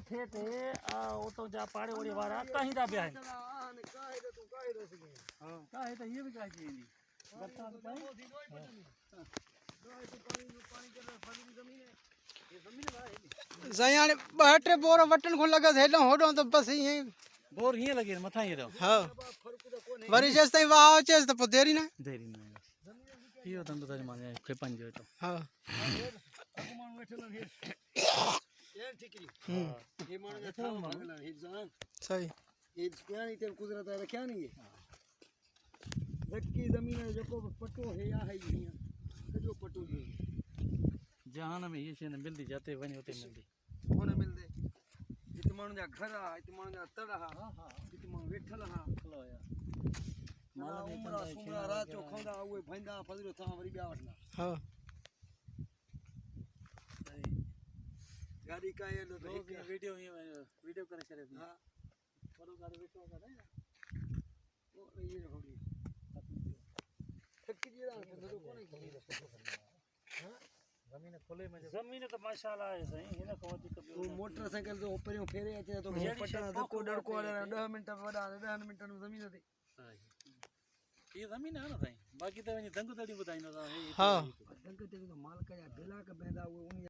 थे ते ओ तो जा पाड़े ओड़े वाला कहीं दा ब्याह है हां काहे तो ये भी काहे जी बरसात काहे सयाने बहटे बोर वटन को लगा हेडो होडो तो बस ही बोर ही लगे मथा ही रहो हां वरी जस तई वाह चेस तो देरी ना यो तंदो तरी माने के पंजो तो हां अगमान बैठल है ये ठिकरी ये मान जा था भागला हे जान सही ये क्या नहीं तेरे गुजरत है क्या नहीं है जक्की जमीन है जो पटो है या है ही जो पटो है जहान में ये से मिलदी जाते वने होते मिलदी कोने मिलदे इत मानु जा घर आ इत मानु जा तड़ हा इत मानु वेठल हा खलो या माला में उमरा सुमरा रात जो खंदा ओए भंदा फजरो था वरी ब्या वठना हां गाड़ी का ये लो वीडियो करे करे हां बड़ो गाड़ी वीडियो कर है वो ये होगी थकी जी रहा है तो कोने हां जमीन तो माशाल्लाह है सही है ना कोती कभी वो मोटरसाइकिल जो ऊपर फेरे आते तो पटना धक्को डड़को वाले 10 मिनट वडा 10 मिनट में जमीन थी ये जमीन है ना भाई बाकी तो दंग तड़ी बताई ना हां दंग तड़ी तो माल का या ढेला का बेंदा वो